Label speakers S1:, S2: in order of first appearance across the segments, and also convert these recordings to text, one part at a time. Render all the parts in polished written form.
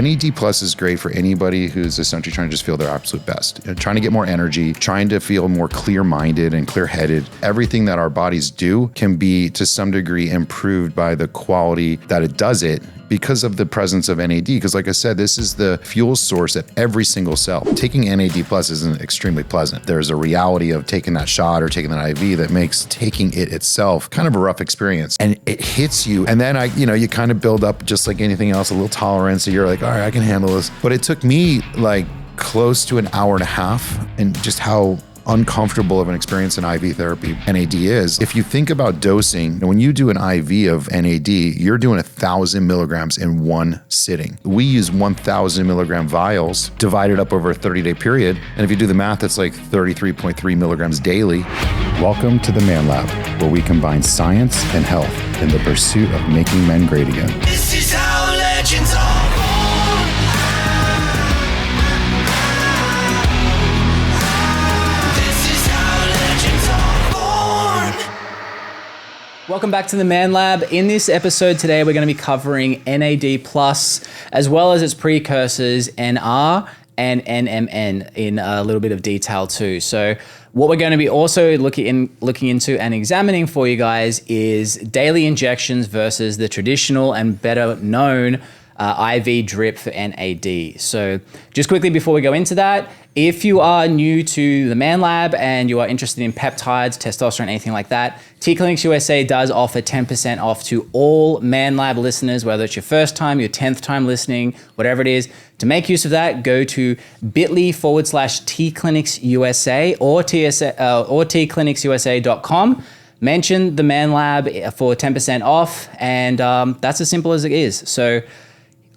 S1: NAD Plus is great for anybody who's essentially trying to just feel their absolute best, trying to get more energy, trying to feel more clear-minded and clear-headed. Everything that our bodies do can be to some degree improved by the quality that it does it because of the presence of NAD. Because like I said, this is the fuel source at every single cell. Taking NAD Plus isn't extremely pleasant. There's a reality of taking that shot or taking that IV that makes taking it itself kind of a rough experience. And it hits you. And then you kind of build up, just like anything else, a little tolerance. So you're like, all right, I can handle this. But it took me like close to an hour and a half, and just how uncomfortable of an experience in IV therapy NAD is. If you think about dosing, when you do an IV of NAD, you're doing 1,000 milligrams in one sitting. We use 1,000 milligram vials divided up over a 30-day period. And if you do the math, it's like 33.3 milligrams daily. Welcome to the ManLab, where we combine science and health in the pursuit of making men great again.
S2: This is how legends are born.
S3: Welcome back to the ManLab. In this episode today, we're going to be covering NAD+, as well as its precursors, NR and NMN, in a little bit of detail too. So what we're going to be also looking into and examining for you guys is daily injections versus the traditional and better known IV drip for NAD. So just quickly before we go into that, if you are new to the ManLab and you are interested in peptides, testosterone, anything like that, T-Clinics USA does offer 10% off to all ManLab listeners, whether it's your first time, your 10th time listening, whatever it is. To make use of that, go to bit.ly/T-Clinics USA or tclinicsusa.com. Mention the ManLab for 10% off, and that's as simple as it is. So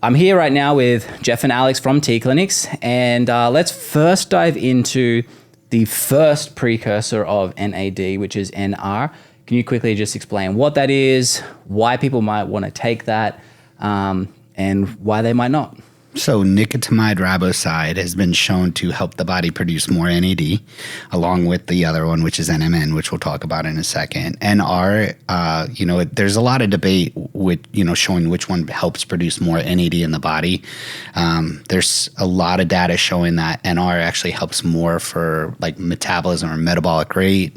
S3: I'm here right now with Jeff and Alex from T-Clinics, and let's first dive into the first precursor of NAD, which is NR. Can you quickly just explain what that is, why people might want to take that, and why they might not?
S4: So nicotinamide riboside has been shown to help the body produce more NAD, along with the other one, which is NMN, which we'll talk about in a second. NR, there's a lot of debate with, showing which one helps produce more NAD in the body. There's a lot of data showing that NR actually helps more for like metabolism or metabolic rate.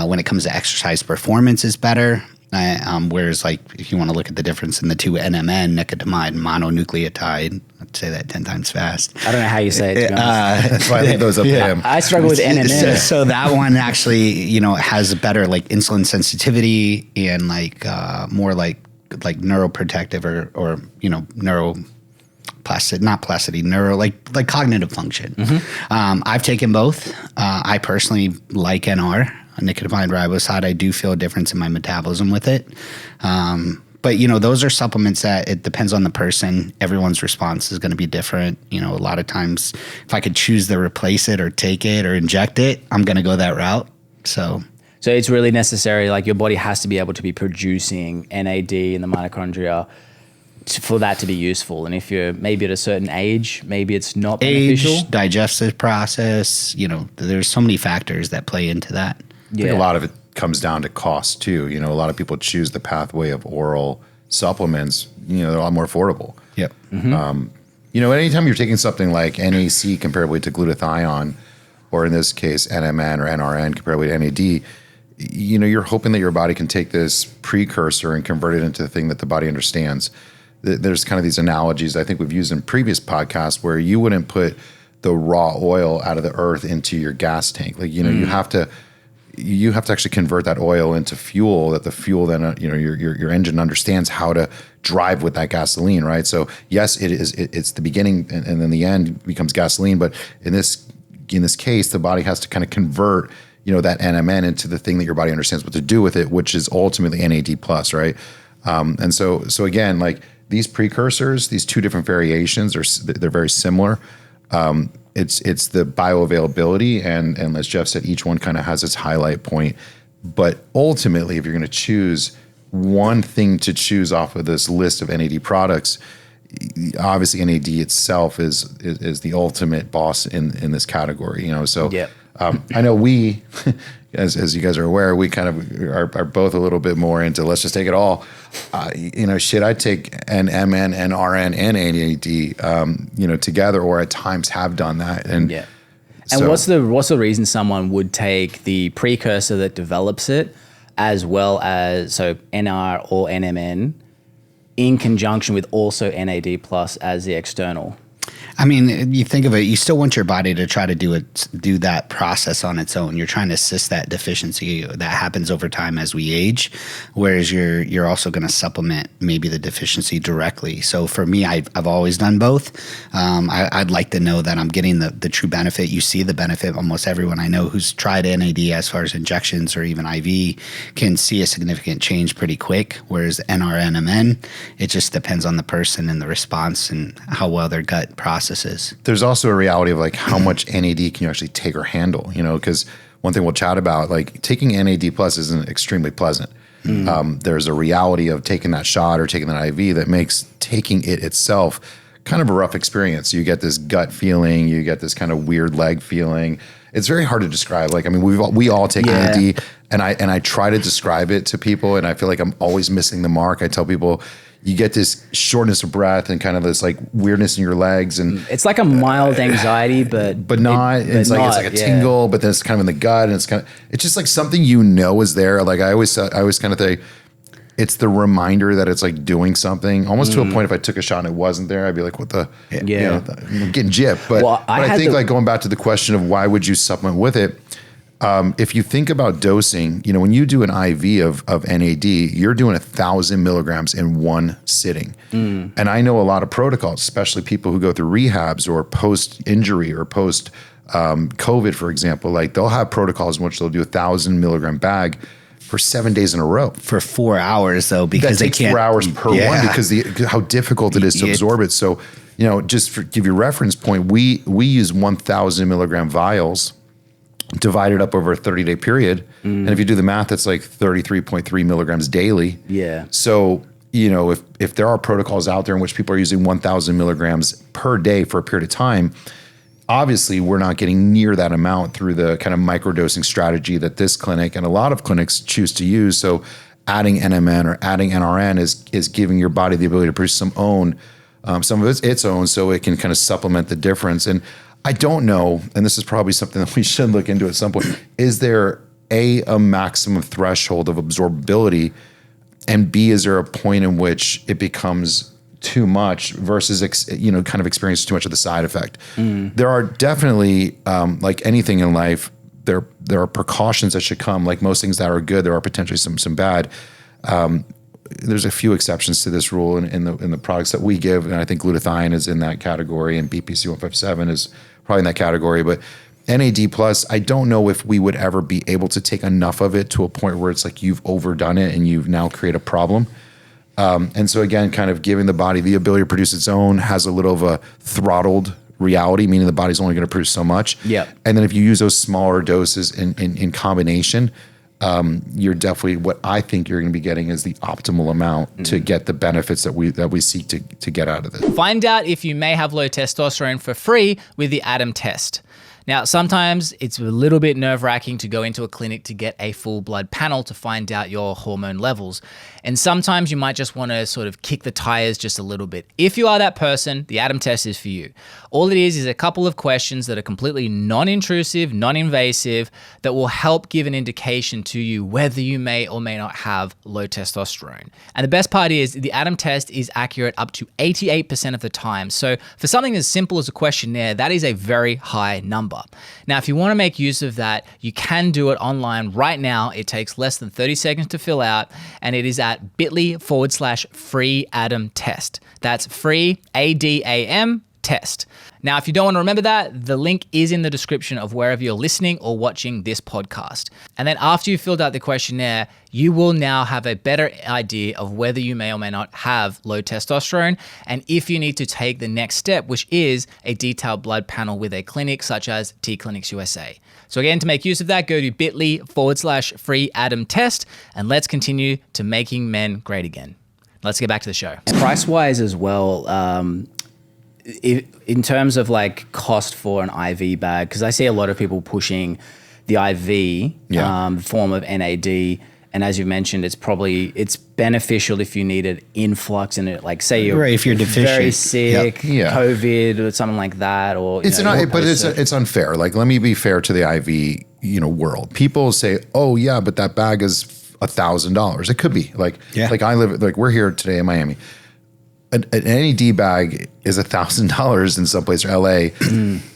S4: When it comes to exercise performance is better. Whereas like if you want to look at the difference in the two NMN, nicotinamide mononucleotide, I'd say that 10 times fast.
S3: I don't know how you say it, to be honest.
S1: That's why I leave those up to him.
S3: I struggle with NMN.
S4: So that one actually, has a better like insulin sensitivity and like more like neuroprotective or like cognitive function. Mm-hmm. I've taken both. I personally like NR. Nicotinamide riboside, I do feel a difference in my metabolism with it. But, those are supplements that it depends on the person. Everyone's response is going to be different. A lot of times if I could choose to replace it or take it or inject it, I'm going to go that route. So
S3: it's really necessary, like your body has to be able to be producing NAD in the mitochondria for that to be useful. And if you're maybe at a certain age, maybe it's not beneficial.
S4: Age, digestive process, there's so many factors that play into that.
S1: I think a lot of it comes down to cost too. A lot of people choose the pathway of oral supplements. They're a lot more affordable.
S4: Yep.
S1: Mm-hmm. Anytime you're taking something like NAC comparably to glutathione, or in this case NMN or NRN comparably to NAD, you're hoping that your body can take this precursor and convert it into the thing that the body understands. There's kind of these analogies I think we've used in previous podcasts where you wouldn't put the raw oil out of the earth into your gas tank. Like, you have to actually convert that oil into fuel, that the fuel then, your engine understands how to drive with that gasoline, right? So yes, it's the beginning and then the end becomes gasoline. But in this case, the body has to kind of convert, that NMN into the thing that your body understands what to do with it, which is ultimately NAD plus, right? And so again, like these precursors, these two different variations they're very similar. It's the bioavailability and as Jeff said, each one kind of has its highlight point. But ultimately, if you're going to choose one thing to choose off of this list of NAD products, obviously NAD itself is the ultimate boss in this category. So yep. I know we, as you guys are aware, we kind of are both a little bit more into let's just take it all. Should I take NMN, NRN, and NAD, together, or at times have done that? And
S3: yeah. And what's the reason someone would take the precursor that develops it, as well as NR or NMN, in conjunction with also NAD plus as the external?
S4: I mean, you think of it, you still want your body to try to do that process on its own. You're trying to assist that deficiency that happens over time as we age, whereas you're also going to supplement maybe the deficiency directly. So for me, I've always done both. I'd like to know that I'm getting the true benefit. You see the benefit. Almost everyone I know who's tried NAD as far as injections or even IV can see a significant change pretty quick, whereas NRNMN, it just depends on the person and the response and how well their gut processes.
S1: There's also a reality of like how much NAD can you actually take or handle, because one thing we'll chat about, like taking NAD plus isn't extremely pleasant. There's a reality of taking that shot or taking that IV that makes taking it itself kind of a rough experience. You get this gut feeling, you get this kind of weird leg feeling. It's very hard to describe. Like, I mean, we all take NAD, and I try to describe it to people, and I feel like I'm always missing the mark. I tell people, you get this shortness of breath and kind of this like weirdness in your legs, and
S3: it's like a mild anxiety, but
S1: it's like a tingle, but then it's kind of in the gut, and it's just like something is there. Like I always kind of think it's the reminder that it's like doing something. Almost to a point, if I took a shot and it wasn't there, I'd be like, what the I'm getting gypped. But I think like going back to the question of why would you supplement with it? If you think about dosing, when you do an IV of NAD, you're doing 1,000 milligrams in one sitting. And I know a lot of protocols, especially people who go through rehabs or post-injury or post-COVID, for example, like they'll have protocols in which they'll do 1,000 milligram bag for 7 days in a row.
S4: For 4 hours, though, because
S1: that takes 4 hours per one because how difficult it is to absorb it. So, just to give you a reference point, we use 1,000 milligram vials divided up over a 30-day period. And if you do the math, that's like 33.3 milligrams daily.
S3: Yeah.
S1: So, if there are protocols out there in which people are using 1,000 milligrams per day for a period of time, obviously we're not getting near that amount through the kind of microdosing strategy that this clinic and a lot of clinics choose to use. So adding NMN or adding NRN is giving your body the ability to produce some of its own, so it can kind of supplement the difference. And I don't know, and this is probably something that we should look into at some point, is there a maximum threshold of absorbability, and B, is there a point in which it becomes too much versus kind of experience too much of the side effect? There are definitely, like anything in life, there are precautions that should come. Like most things that are good, there are potentially some bad. There's a few exceptions to this rule in the products that we give, and I think glutathione is in that category, and BPC 157 is probably in that category. But NAD plus, I don't know if we would ever be able to take enough of it to a point where it's like you've overdone it and you've now created a problem. And so again, kind of giving the body the ability to produce its own has a little of a throttled reality, meaning the body's only going to produce so much.
S3: Yeah.
S1: And then if you use those smaller doses in combination, you're definitely, what I think you're going to be getting is the optimal amount to get the benefits that we seek to get out of it.
S3: Find out if you may have low testosterone for free with the ADAM test. Now, sometimes it's a little bit nerve-wracking to go into a clinic to get a full blood panel to find out your hormone levels. And sometimes you might just want to sort of kick the tires just a little bit. If you are that person, the ADAM test is for you. All it is a couple of questions that are completely non-intrusive, non-invasive, that will help give an indication to you whether you may or may not have low testosterone. And the best part is the ADAM test is accurate up to 88% of the time. So for something as simple as a questionnaire, that is a very high number. Now, if you want to make use of that, you can do it online right now. It takes less than 30 seconds to fill out, and it is at bit.ly/free ADAM test. That's free ADAM test. Now, if you don't want to remember that, the link is in the description of wherever you're listening or watching this podcast. And then after you've filled out the questionnaire, you will now have a better idea of whether you may or may not have low testosterone, and if you need to take the next step, which is a detailed blood panel with a clinic such as T Clinics USA. So again, to make use of that, go to bit.ly/free ADAM test, and let's continue to making men great again. Let's get back to the show. Price-wise as well, in terms of like cost for an IV bag, because I see a lot of people pushing the IV form of NAD. And as you mentioned, it's beneficial if you need an influx in it. Like say you're
S4: if you're deficient,
S3: very sick, COVID or something like that, or
S1: it's unfair. Like, let me be fair to the IV, world. People say, "Oh yeah, but that bag is $1,000." It could be like we're here today in Miami. An NAD bag is $1,000 in some place, or LA,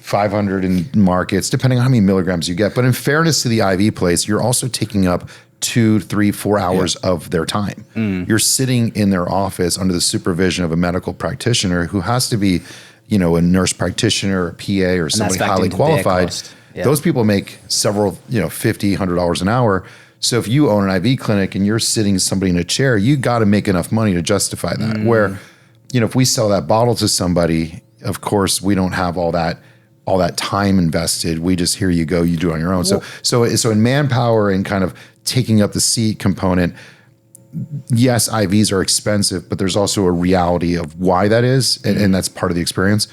S1: 500 in markets, depending on how many milligrams you get. But in fairness to the IV place, you're also taking up 2, 3, 4 hours of their time. You're sitting in their office under the supervision of a medical practitioner who has to be, a nurse practitioner, a PA, or somebody highly qualified. Those people make several, $50, $100 an hour. So if you own an IV clinic and you're sitting somebody in a chair, you got to make enough money to justify that. Where, if we sell that bottle to somebody, of course, we don't have all that time invested. We just, here you go, you do it on your own. So in manpower and kind of taking up the seat component, yes, IVs are expensive, but there's also a reality of why that is, and that's part of the experience.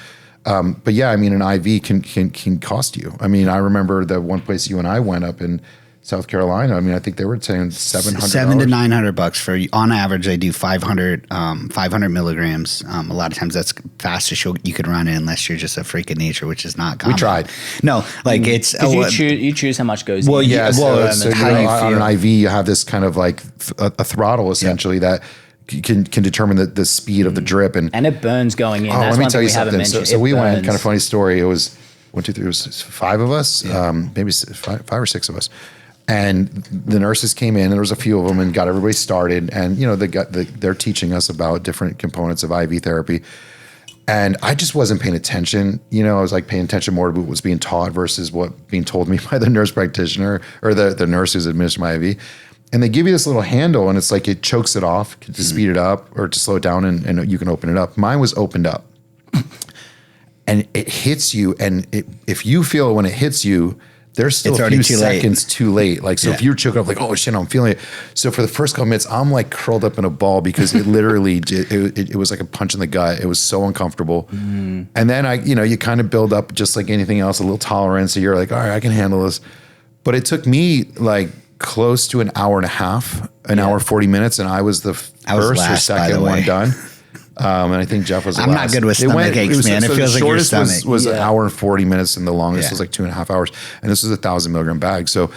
S1: But yeah, I mean, an IV can cost you. I mean, I remember the one place you and I went up in South Carolina. I mean, I think they were saying $700
S4: to $900 for, on average. They do 500 milligrams. A lot of times that's fastest you could run it, unless you're just a freak of nature, which is not common.
S1: We tried.
S4: No, like it's
S3: you choose how much goes.
S1: Well,
S3: in.
S1: yeah. So
S4: how you
S1: on
S4: feel.
S1: an IV, you have this kind of like a throttle essentially that can determine the speed of the drip, and
S3: it burns going in.
S1: Oh,
S3: That's
S1: let me
S3: one
S1: tell
S3: thing
S1: you
S3: we haven't
S1: something.
S3: mentioned.
S1: So we went,
S3: burns.
S1: kind of funny story. It was 1, 2, 3. It was 5 of us, maybe 5 or 6 of us. And the nurses came in, and there was a few of them, and got everybody started. And they're teaching us about different components of IV therapy. And I just wasn't paying attention. I was like paying attention more to what was being taught versus what being told me by the nurse practitioner or the nurse who's administering my IV. And they give you this little handle, and it's like it chokes it off to speed it up or to slow it down, and you can open it up. Mine was opened up, and it hits you. And if you feel it when it hits you, there's still a few seconds too late. Like, so if you're choking up, like, oh shit, I'm feeling it. So for the first couple minutes, I'm like curled up in a ball because it literally, it was like a punch in the gut. It was so uncomfortable. And then you kind of build up, just like anything else, a little tolerance. So you're like, all right, I can handle this. But it took me like close to an hour and a half, hour, 40 minutes. And I was the first or second one done. And I think Jeff was the
S4: I'm
S1: last.
S4: not good with stomach aches, man. It feels like your stomach.
S1: Was an hour and 40 minutes, and the longest was like 2.5 hours. And this was 1,000 milligram bag. So,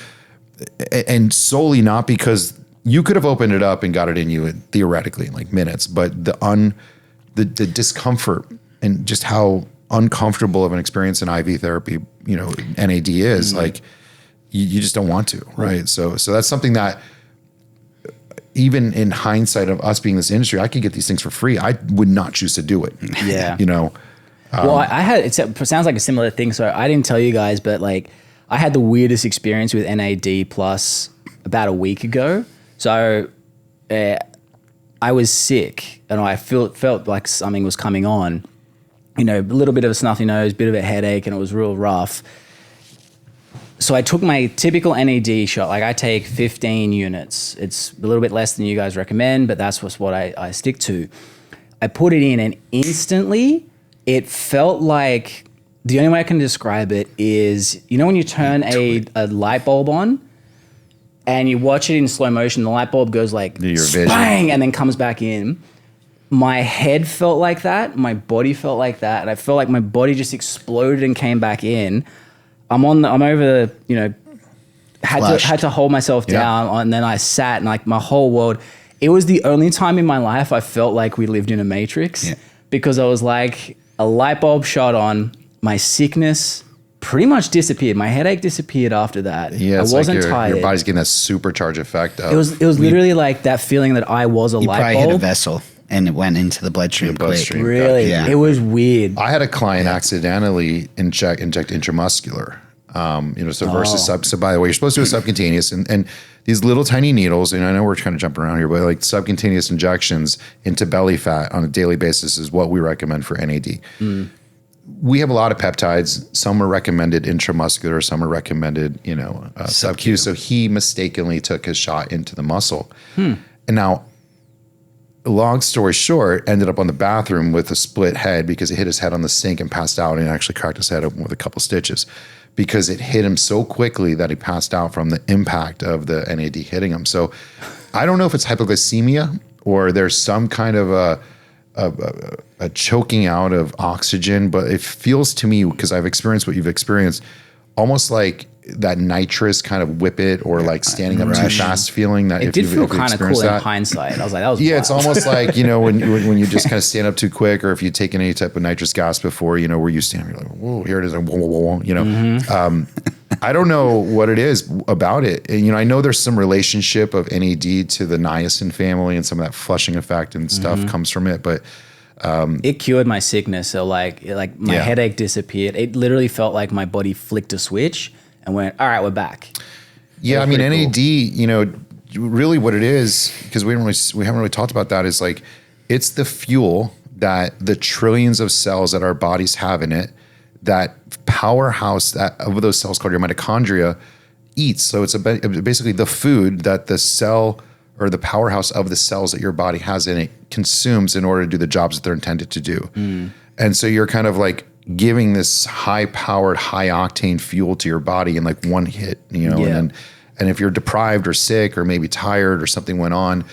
S1: and solely not because you could have opened it up and got it in you theoretically in like minutes, but the discomfort and just how uncomfortable of an experience in IV therapy, NAD is, like you just don't want to, right? So that's something that, even in hindsight of us being in this industry, I could get these things for free. I would not choose to do it.
S3: Yeah.
S1: Well,
S3: I had, it sounds like a similar thing. So I didn't tell you guys, but like I had the weirdest experience with NAD plus about a week ago. So I was sick and I felt like something was coming on, a little bit of a snuffy nose, bit of a headache, and it was real rough. So I took my typical NAD shot. Like I take 15 units. It's a little bit less than you guys recommend, but that's what I stick to. I put it in, and instantly it felt like, the only way I can describe it is, when you turn a light bulb on and you watch it in slow motion, the light bulb goes like bang and then comes back in. My head felt like that. My body felt like that. And I felt like my body just exploded and came back in. I'm over the, had to hold myself down, and then I sat, and like my whole world, it was the only time in my life I felt like we lived in a matrix, because I was like, a light bulb shot on, my sickness pretty much disappeared. My headache disappeared after that.
S1: Yeah,
S3: I wasn't
S1: like
S3: tired.
S1: Your body's getting that supercharge effect.
S3: It was literally like that feeling that I was a light bulb. You probably
S4: hit a vessel and it went into the bloodstream.
S3: Really?
S1: Yeah.
S3: It was weird.
S1: I had a client accidentally inject intramuscular. So by the way, you're supposed to do a subcutaneous, and these little tiny needles, and I know we're kind of jumping around here, but like subcutaneous injections into belly fat on a daily basis is what we recommend for NAD. We have a lot of peptides. Some are recommended intramuscular, some are recommended, sub-Q. So he mistakenly took his shot into the muscle. And now, long story short, ended up on the bathroom with a split head because he hit his head on the sink and passed out, and actually cracked his head open with a couple stitches. because it hit him so quickly that he passed out from the impact of the NAD hitting him. So I don't know if it's hypoglycemia or there's some kind of a choking out of oxygen, but it feels to me, because I've experienced what you've experienced, almost like that nitrous kind of whip it or like standing up too fast feeling. That
S3: it did feel kind of cool in hindsight. I was like, that was
S1: yeah,
S3: wild.
S1: It's almost like, you know, when you just kind of stand up too quick, or if you've taken any type of nitrous gas before, you know, where you stand, you're like, whoa, here it is, like, whoa, whoa, whoa, you know. I don't know what it is about it. And, you know, I know there's some relationship of NAD to the niacin family, and some of that flushing effect and stuff comes from it, but
S3: it cured my sickness. So like my headache disappeared. It literally felt like my body flicked a switch and went, all right, we're back.
S1: Yeah, I mean, NAD, you know, really what it is, because we haven't really talked about that, is like, it's the fuel that the trillions of cells that our bodies have in it, that powerhouse that of those cells called your mitochondria eats. So it's basically the food that the cell, or the powerhouse of the cells that your body has in it, consumes in order to do the jobs that they're intended to do. And so you're kind of like giving this high-powered, high-octane fuel to your body in like one hit, you know. And if you're deprived or sick or maybe tired or something went on,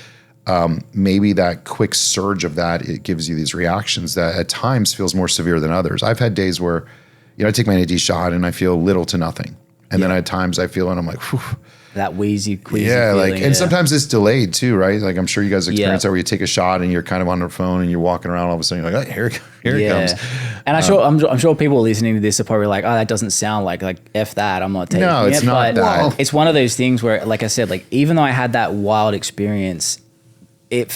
S1: maybe that quick surge of that, it gives you these reactions that at times feels more severe than others. I've had days where, you know, I take my NAD shot and I feel little to nothing. And then at times I feel, and I'm like, whew.
S3: That wheezy
S1: yeah,
S3: feeling,
S1: like, and sometimes it's delayed too, right? Like, I'm sure you guys experience that, where you take a shot and you're kind of on your phone and you're walking around, all of a sudden you're like, oh, here it comes.
S3: And I'm sure people listening to this are probably like, oh, that doesn't sound like F that, I'm not taking it.
S1: No, it's not that.
S3: It's one of those things where, like I said, like, even though I had that wild experience, it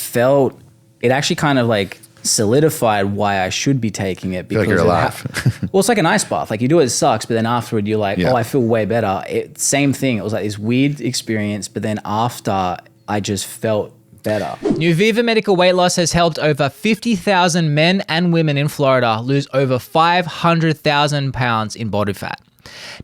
S3: actually kind of like solidified why I should be taking it, because
S1: you're alive.
S3: Well, it's like an ice bath. Like, you do it sucks, but then afterward you're like, oh, I feel way better. Same thing. It was like this weird experience, but then after, I just felt better.
S5: NuViva Medical Weight Loss has helped over 50,000 men and women in Florida lose over 500,000 pounds in body fat.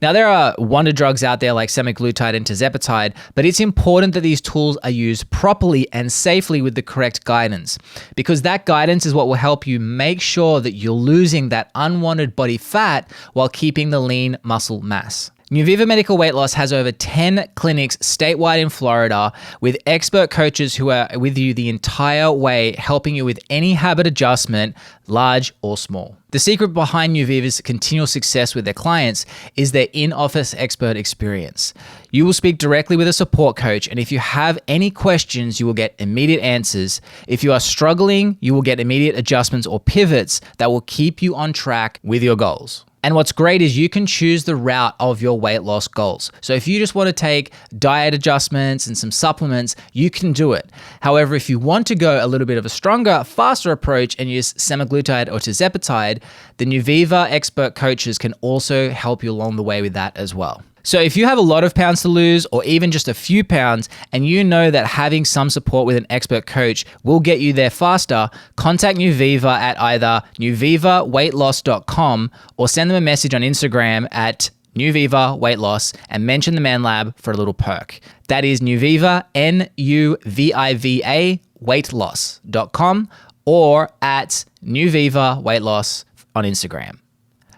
S5: Now, there are wonder drugs out there like semaglutide and tirzepatide, but it's important that these tools are used properly and safely with the correct guidance, because that guidance is what will help you make sure that you're losing that unwanted body fat while keeping the lean muscle mass. NuViva Medical Weight Loss has over 10 clinics statewide in Florida with expert coaches who are with you the entire way, helping you with any habit adjustment, large or small. The secret behind NuViva's continual success with their clients is their in-office expert experience. You will speak directly with a support coach, and if you have any questions, you will get immediate answers. If you are struggling, you will get immediate adjustments or pivots that will keep you on track with your goals. And what's great is you can choose the route of your weight loss goals. So if you just want to take diet adjustments and some supplements, you can do it. However, if you want to go a little bit of a stronger, faster approach and use semaglutide or tirzepatide, the NuViva expert coaches can also help you along the way with that as well. So if you have a lot of pounds to lose, or even just a few pounds, and you know that having some support with an expert coach will get you there faster, contact NuViva at either nuvivaweightloss.com or send them a message on Instagram at NuViva Weight Loss and mention the ManLab for a little perk. That is NuViva, NUVIVA, weightloss.com, or at NuViva Weight Loss on Instagram.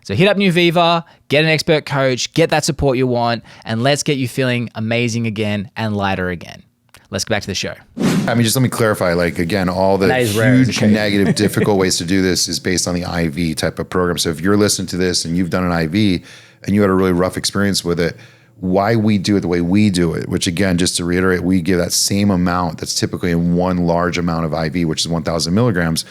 S5: So hit up NuViva, get an expert coach, get that support you want, and let's get you feeling amazing again and lighter again. Let's get back to the show.
S1: I mean, just let me clarify, like, again, all the huge negative, difficult ways to do this is based on the IV type of program. So if you're listening to this and you've done an IV and you had a really rough experience with it, why we do it the way we do it, which again, just to reiterate, we give that same amount that's typically in one large amount of IV, which is 1,000 milligrams,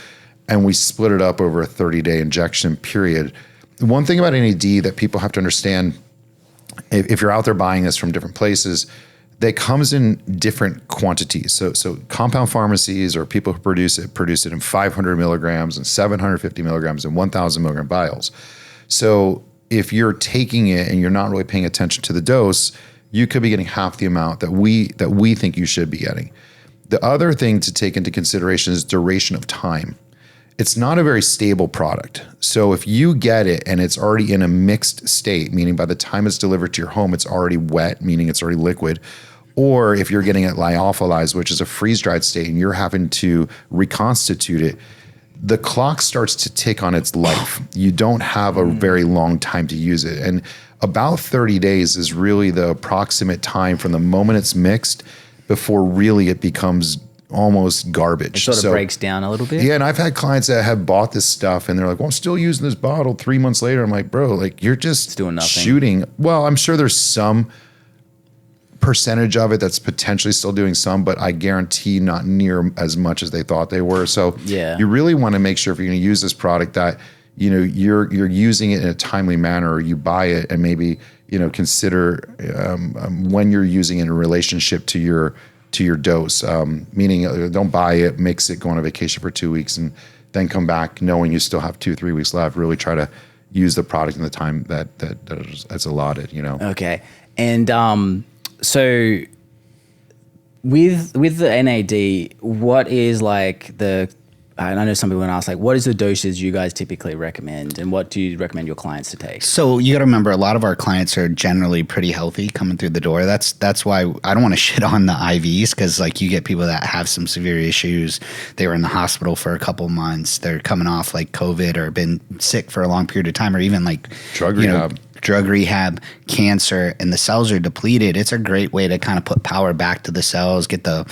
S1: and we split it up over a 30-day injection period. One thing about NAD that people have to understand, if you're out there buying this from different places, that comes in different quantities. So compound pharmacies or people who produce it in 500 milligrams and 750 milligrams and 1,000 milligram vials. So if you're taking it and you're not really paying attention to the dose, you could be getting half the amount that we think you should be getting. The other thing to take into consideration is duration of time. It's not a very stable product. So if you get it and it's already in a mixed state, meaning by the time it's delivered to your home, it's already wet, meaning it's already liquid, or if you're getting it lyophilized, which is a freeze-dried state, and you're having to reconstitute it, the clock starts to tick on its life. You don't have a very long time to use it. And about 30 days is really the approximate time from the moment it's mixed before really it becomes almost garbage.
S3: It sort of breaks down a little bit.
S1: Yeah, and I've had clients that have bought this stuff and they're like, well, I'm still using this bottle 3 months later. I'm like, bro, like you're just
S3: it's doing nothing.
S1: Shooting. Well, I'm sure there's some percentage of it that's potentially still doing some, but I guarantee not near as much as they thought they were. So
S3: yeah,
S1: you really want to make sure if you're going to use this product that, you know, you're using it in a timely manner, or you buy it and maybe, you know, consider when you're using it in relationship to your dose, meaning don't buy it, mix it, go on a vacation for 2 weeks and then come back knowing you still have 2-3 weeks left. Really try to use the product in the time that's allotted, you know?
S3: Okay. And, so with the NAD, what is like I know some people ask, like, what is the dosage you guys typically recommend, and what do you recommend your clients to take?
S4: So you got to remember, a lot of our clients are generally pretty healthy coming through the door. That's why I don't want to shit on the IVs, because like you get people that have some severe issues. They were in the hospital for a couple months. They're coming off like COVID or been sick for a long period of time, or even like drug rehab, cancer, and the cells are depleted. It's a great way to kind of put power back to the cells, get the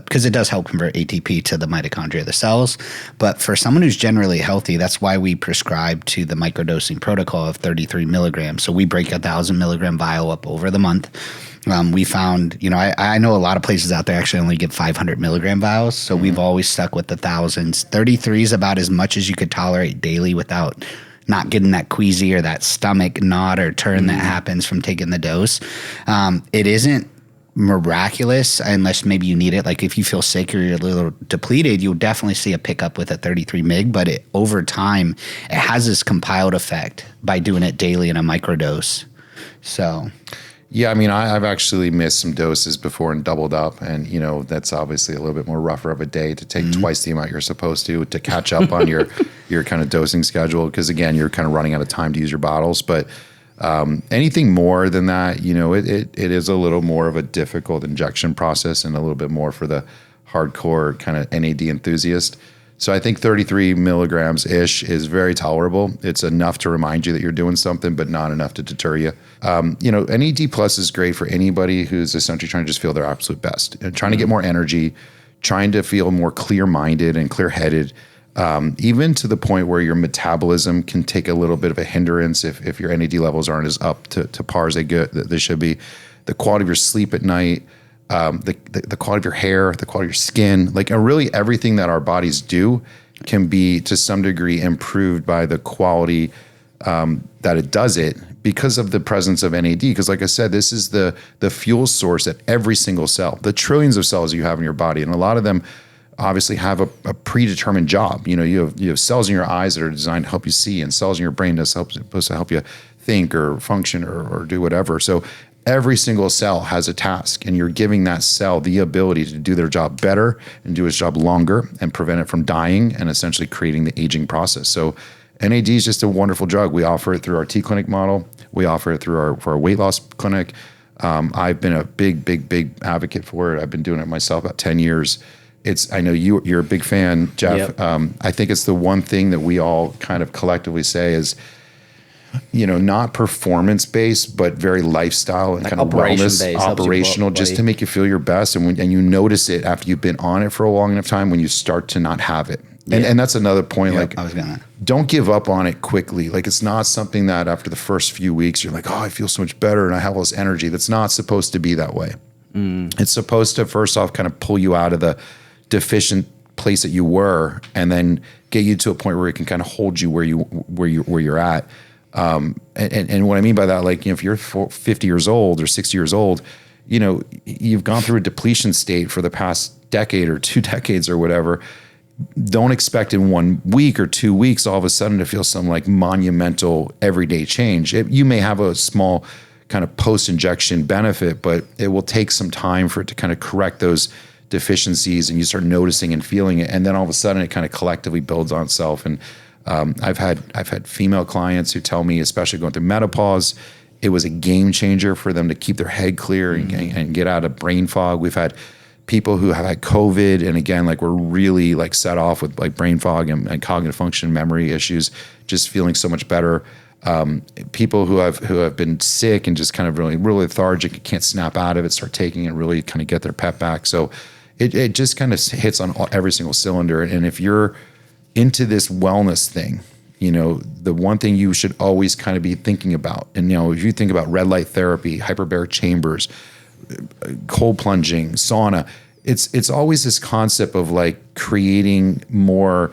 S4: because it does help convert ATP to the mitochondria of the cells. But for someone who's generally healthy, that's why we prescribe to the microdosing protocol of 33 milligrams. So we break 1,000 milligram vial up over the month. We found, I know a lot of places out there actually only give 500 milligram vials. So we've always stuck with the thousands. 33 is about as much as you could tolerate daily without not getting that queasy or that stomach knot or turn that happens from taking the dose. It isn't miraculous unless maybe you need it. Like if you feel sick or you're a little depleted, you'll definitely see a pickup with a 33 mg, but over time, it has this compiled effect by doing it daily in a microdose. So...
S1: Yeah, I mean, I've actually missed some doses before and doubled up, and that's obviously a little bit more rougher of a day to take twice the amount you're supposed to catch up on your kind of dosing schedule, because again, you're kind of running out of time to use your bottles. But anything more than that, it is a little more of a difficult injection process and a little bit more for the hardcore kind of NAD enthusiast. So I think 33 milligrams-ish is very tolerable. It's enough to remind you that you're doing something, but not enough to deter you. NAD Plus is great for anybody who's essentially trying to just feel their absolute best, and trying to get more energy, trying to feel more clear-minded and clear-headed, even to the point where your metabolism can take a little bit of a hindrance if your NAD levels aren't as up to par as they should be. The quality of your sleep at night, the quality of your hair, the quality of your skin, like really everything that our bodies do can be to some degree improved by the quality that it does it because of the presence of NAD. Because like I said, this is the fuel source at every single cell, the trillions of cells you have in your body. And a lot of them obviously have a predetermined job. You have cells in your eyes that are designed to help you see, and cells in your brain that's supposed to help you think or function or do whatever. So every single cell has a task, and you're giving that cell the ability to do their job better and do its job longer and prevent it from dying and essentially creating the aging process. So NAD is just a wonderful drug. We offer it through our T-Clinic model. We offer it through our weight loss clinic. I've been a big advocate for it. I've been doing it myself about 10 years. I know you're a big fan, Jeff.
S3: Yep.
S1: I think it's the one thing that we all kind of collectively say is, not performance-based, but very lifestyle and
S3: like
S1: kind of wellness,
S3: operational,
S1: just to make you feel your best. And you notice it after you've been on it for a long enough time when you start to not have it. And that's another point.
S4: Yep,
S1: like, don't give up on it quickly. Like, it's not something that after the first few weeks, you're like, oh, I feel so much better and I have all this energy. That's not supposed to be that way. It's supposed to, first off, kind of pull you out of the deficient place that you were, and then get you to a point where it can kind of hold you where you're at. And what I mean by that, like, if you're 50 years old or 60 years old, you've gone through a depletion state for the past decade or 2 decades or whatever. Don't expect in 1 week or 2 weeks all of a sudden to feel some like monumental everyday change. You may have a small kind of post-injection benefit, but it will take some time for it to kind of correct those deficiencies, and you start noticing and feeling it. And then all of a sudden it kind of collectively builds on itself. And I've had female clients who tell me, especially going through menopause, it was a game changer for them to keep their head clear and get out of brain fog. We've had people who have had COVID and again, like, were really like set off with like brain fog and cognitive function, memory issues, just feeling so much better. People who have been sick and just kind of really lethargic, can't snap out of it, start taking it, really kind of get their pep back. So it just kind of hits on every single cylinder. And if you're into this wellness thing, you know, the one thing you should always kind of be thinking about, and, you know, if you think about red light therapy, hyperbaric chambers, cold plunging, sauna, it's always this concept of like creating more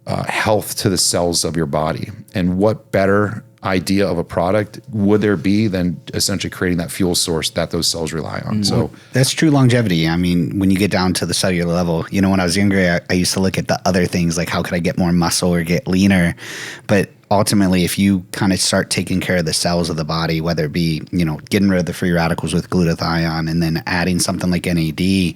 S1: health to the cells of your body. And what better idea of a product would there be than essentially creating that fuel source that those cells rely on? So
S4: that's true longevity. I mean, when you get down to the cellular level, you know, when I was younger, I used to look at the other things, like how could I get more muscle or get leaner? But ultimately, if you kind of start taking care of the cells of the body, whether it be, you know, getting rid of the free radicals with glutathione and then adding something like NAD,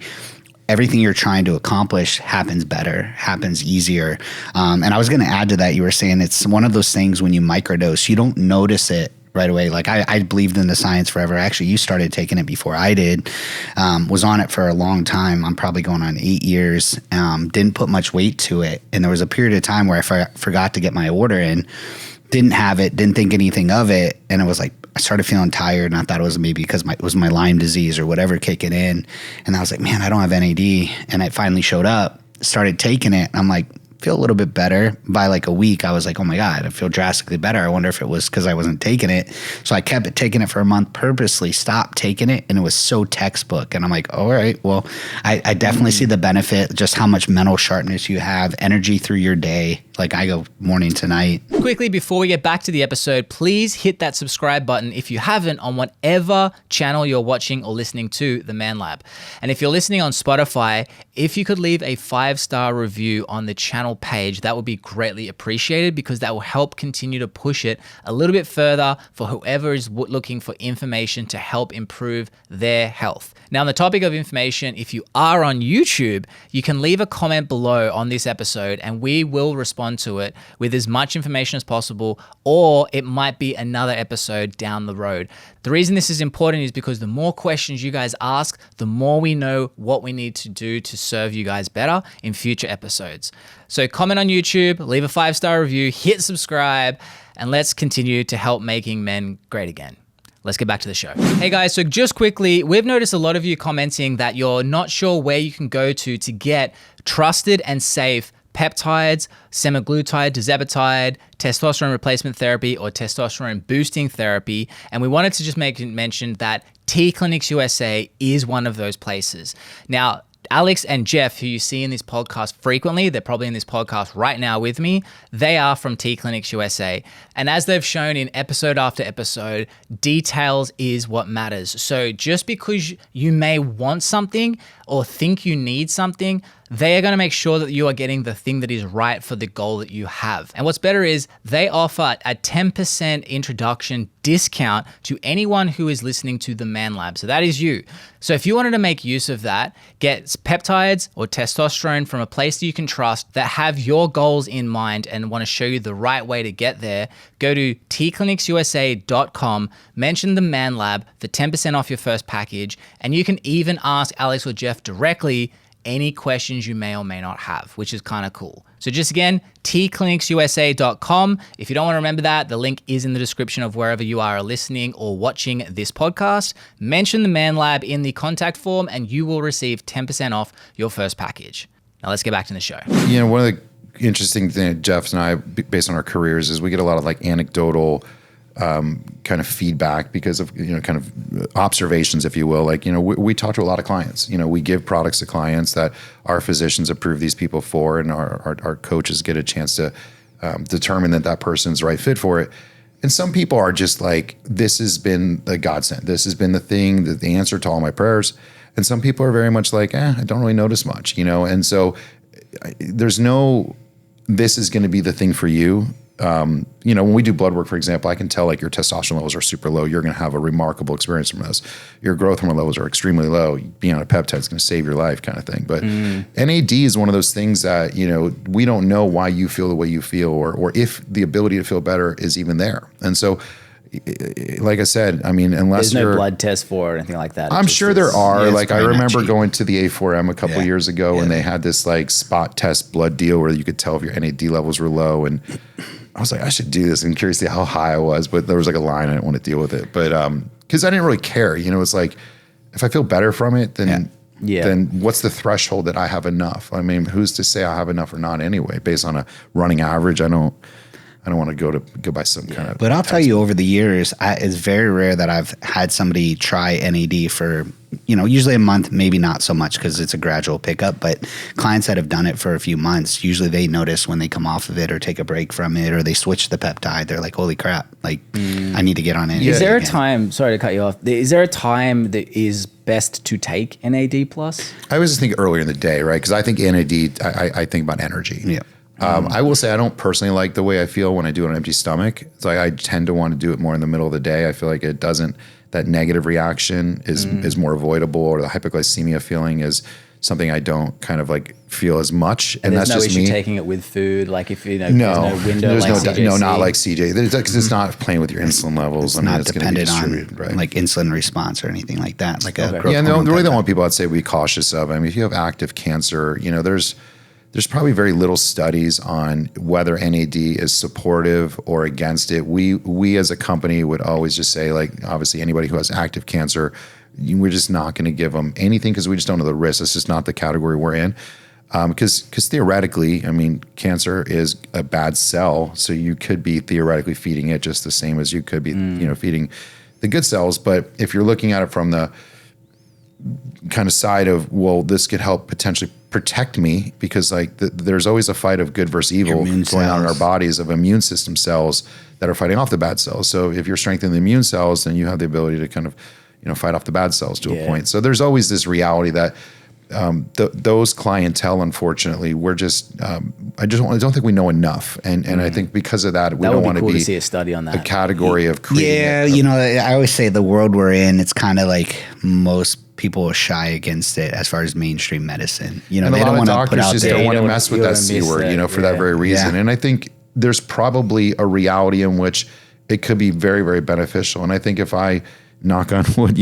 S4: everything you're trying to accomplish happens better, happens easier. And I was going to add to that, you were saying it's one of those things when you microdose, you don't notice it right away. Like I believed in the science forever. Actually, you started taking it before I did, was on it for a long time. I'm probably going on 8 years, didn't put much weight to it. And there was a period of time where I forgot to get my order in, didn't have it, didn't think anything of it. And it was like, I started feeling tired, and I thought it was maybe because it was my Lyme disease or whatever kicking in. And I was like, man, I don't have NAD. And it finally showed up, started taking it. And I'm like, feel a little bit better. By like a week, I was like, oh my God, I feel drastically better. I wonder if it was because I wasn't taking it. So I kept taking it for a month, purposely stopped taking it. And it was so textbook. And I'm like, all right, well, I definitely see the benefit, just how much mental sharpness you have, energy through your day. Like I go morning to night.
S5: Quickly, before we get back to the episode, please hit that subscribe button if you haven't on whatever channel you're watching or listening to the ManLab. And if you're listening on Spotify, if you could leave a 5-star review on the channel page, that would be greatly appreciated, because that will help continue to push it a little bit further for whoever is looking for information to help improve their health. Now, on the topic of information, if you are on YouTube, you can leave a comment below on this episode and we will respond to it with as much information as possible, or it might be another episode down the road. The reason this is important is because the more questions you guys ask, the more we know what we need to do to serve you guys better in future episodes. So comment on YouTube, leave a 5-star review, hit subscribe, and let's continue to help making men great again. Let's get back to the show. Hey guys, so just quickly, we've noticed a lot of you commenting that you're not sure where you can go to get trusted and safe peptides, semaglutide, tirzepatide, testosterone replacement therapy, or testosterone boosting therapy. And we wanted to just make mention that T Clinics USA is one of those places. Now, Alex and Jeff, who you see in this podcast frequently, they're probably in this podcast right now with me, they are from T Clinics USA. And as they've shown in episode after episode, details is what matters. So just because you may want something or think you need something, they are going to make sure that you are getting the thing that is right for the goal that you have. And what's better is they offer a 10% introduction discount to anyone who is listening to the ManLab. So that is you. So if you wanted to make use of that, get peptides or testosterone from a place that you can trust that have your goals in mind and want to show you the right way to get there, go to tclinicsusa.com, mention the ManLab for 10% off your first package, and you can even ask Alex or Jeff directly any questions you may or may not have, which is kind of cool. So just again, tclinicsusa.com. If you don't want to remember that, the link is in the description of wherever you are listening or watching this podcast. Mention the ManLab in the contact form and you will receive 10% off your first package. Now let's get back to the show.
S1: You know, one of the interesting things, Jeff and I, based on our careers, is we get a lot of like anecdotal kind of feedback because of, you know, kind of observations, if you will. Like, you know, we talk to a lot of clients. You know, we give products to clients that our physicians approve these people for, and our coaches get a chance to determine that person's the right fit for it. And some people are just like, this has been the godsend. This has been the thing, the answer to all my prayers. And some people are very much like, I don't really notice much, you know? And so there's no, this is going to be the thing for you. You know, when we do blood work, for example, I can tell like your testosterone levels are super low. You're going to have a remarkable experience from this. Your growth hormone levels are extremely low. Being on a peptide is going to save your life, kind of thing. But NAD is one of those things that, you know, we don't know why you feel the way you feel, or if the ability to feel better is even there. And so, like I said, I mean, unless
S3: There's no
S1: you're
S3: blood test for it or anything like that.
S1: I'm sure there are.
S4: Yeah, it's
S1: like I
S4: probably not
S1: remember
S4: cheap.
S1: going to the A4M a couple
S4: Yeah.
S1: years ago, and
S4: Yeah.
S1: they had this like spot test blood deal where you could tell if your NAD levels were low. And I was like, I should do this. I'm curious to see how high I was, but there was like a line. I didn't want to deal with it, but because I didn't really care. You know, it's like if I feel better from it, then
S3: Yeah.
S1: then what's the threshold that I have enough? I mean, who's to say I have enough or not anyway? Based on a running average, I don't want to go by some kind of.
S4: But I'll tell you, over the years, it's very rare that I've had somebody try NAD for, usually a month, maybe not so much because it's a gradual pickup. But clients that have done it for a few months, usually they notice when they come off of it or take a break from it or they switch the peptide. They're like, holy crap, like I need to get on NAD.
S3: Is there a
S4: again.
S3: time? Sorry to cut you off. Is there a time that is best to take NAD plus?
S1: I always just think earlier in the day, right? Because I think NAD. I think about energy.
S4: Yeah.
S1: I will say I don't personally like the way I feel when I do it on an empty stomach. It's like I tend to want to do it more in the middle of the day. I feel like it doesn't. That negative reaction is more avoidable, or the hypoglycemia feeling is something I don't kind of like feel as much. And
S3: There's
S1: that's
S3: no
S1: just
S3: issue
S1: me.
S3: taking it with food, like if
S1: No,
S3: there's no window,
S1: there's
S3: like
S1: no,
S3: CJC.
S1: not like CJ. Because it's not playing with your insulin levels.
S4: It's not
S1: it's going to be
S4: dependent on
S1: distributed, right?
S4: like insulin response or anything like that. Like a
S3: Okay.
S4: growth
S1: Yeah,
S4: hormone
S1: the really the
S4: peptide.
S1: one people I'd say be cautious of. I mean, if you have active cancer, there's probably very little studies on whether NAD is supportive or against it. We as a company would always just say, like, obviously anybody who has active cancer, we're just not going to give them anything because we just don't know the risk. It's just not the category we're in. Because theoretically, I mean, cancer is a bad cell, so you could be theoretically feeding it just the same as you could be, feeding the good cells. But if you're looking at it from the kind of side of, well, this could help potentially protect me, because like there's always a fight of good versus evil
S4: Immune
S1: going on in our
S4: cells.
S1: bodies of immune system cells that are fighting off the bad cells. So if you're strengthening the immune cells, then you have the ability to kind of, fight off the bad cells to a point. So there's always this reality that those clientele, unfortunately, we're just, I don't think we know enough. And I think because of that, we
S3: That
S1: don't
S3: would
S1: want
S3: be cool
S1: to
S3: to
S1: be
S3: see a study on
S1: a
S3: that.
S1: category of creating
S4: Yeah, I always say the world we're in, it's kind of like most people are shy against it as far as mainstream medicine.
S1: And
S4: They
S1: a
S4: don't
S1: lot of
S4: want to put
S1: doctors
S4: out
S1: just
S4: there.
S1: don't want to
S3: don't-
S1: mess with
S3: you
S1: that
S3: don't
S1: C
S3: miss
S1: word,
S3: that,
S1: for that very reason.
S4: Yeah.
S1: And I think there's probably a reality in which it could be very, very beneficial. And I think if I, knock on wood,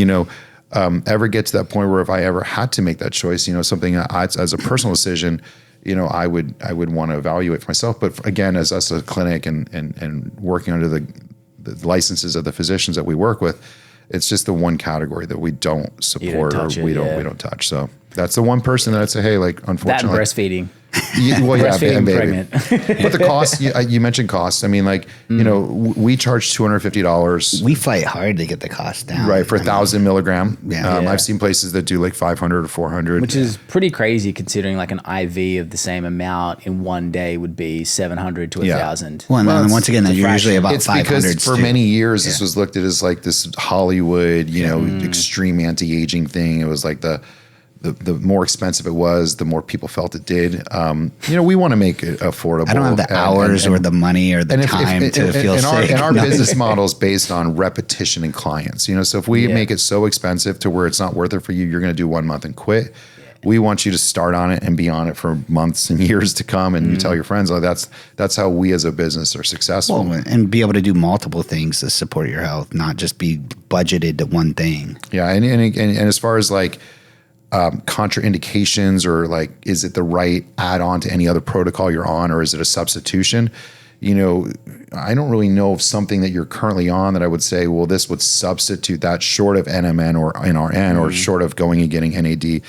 S1: ever get to that point where if I ever had to make that choice, something as a personal decision, I would want to evaluate for myself. But again, as us a clinic and working under the licenses of the physicians that we work with, it's just the one category that we don't support
S3: touch
S1: or
S3: it,
S1: we
S3: yeah.
S1: don't touch. So that's the one person that I'd say, hey, like,
S3: That and
S1: unfortunately,
S3: breastfeeding.
S1: breastfeeding
S3: Breastfeeding
S1: baby.
S3: pregnant.
S1: But the cost, you mentioned cost. I mean, like, we charge $250.
S4: We fight hard to get the cost down.
S1: Right, for 1,000 milligram.
S4: Yeah.
S3: Yeah.
S1: I've seen places that do like 500 or 400.
S3: Which is pretty crazy considering like an IV of the same amount in one day would be 700 to
S1: Yeah.
S3: 1,000.
S4: Well, and
S1: Well,
S4: then
S1: it's-
S4: once again,
S3: it's a
S4: you're usually
S3: fraction.
S4: about
S1: it's
S4: 500.
S1: because for many years this was looked at as like this Hollywood, extreme anti-aging thing. It was like the more expensive it was, the more people felt it did. We want to make it affordable.
S4: I don't have the hours or the money or the
S1: and
S4: time to feel sick.
S1: And our
S4: No.
S1: business model is based on repetition and clients. So if we make it so expensive to where it's not worth it for you, you're going to do 1 month and quit. We want you to start on it and be on it for months and years to come. And you tell your friends, like, that's how we as a business are successful.
S4: Well, and be able to do multiple things to support your health, not just be budgeted to one thing.
S1: Yeah, and as far as like contraindications or like, is it the right add-on to any other protocol you're on, or is it a substitution? I don't really know of something that you're currently on that I would say, well, this would substitute that, short of NMN or NRN, or short of going and getting NAD,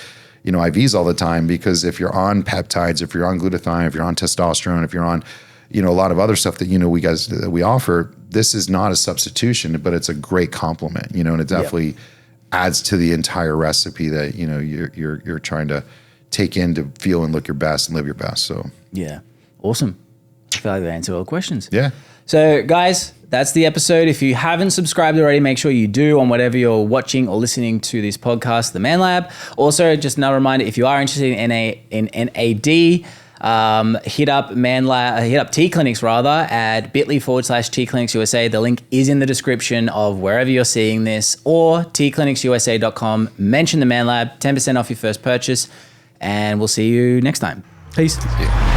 S1: IVs all the time. Because if you're on peptides, if you're on glutathione, if you're on testosterone, if you're on, a lot of other stuff that, we offer, this is not a substitution, but it's a great complement, and it definitely adds to the entire recipe that, you're trying to take in to feel and look your best and live your best. So,
S3: Yeah. Awesome. I feel like they answered all the questions.
S1: yeah.
S3: So, guys, that's the episode. If you haven't subscribed already, make sure you do on whatever you're watching or listening to this podcast, the ManLab. Also, just another reminder, if you are interested in NAD, hit up ManLab, hit up T Clinics rather at bit.ly/T Clinics USA. The link is in the description of wherever you're seeing this, or tclinicsusa.com. Mention the ManLab, 10% off your first purchase, and we'll see you next time. Peace.
S1: Yeah.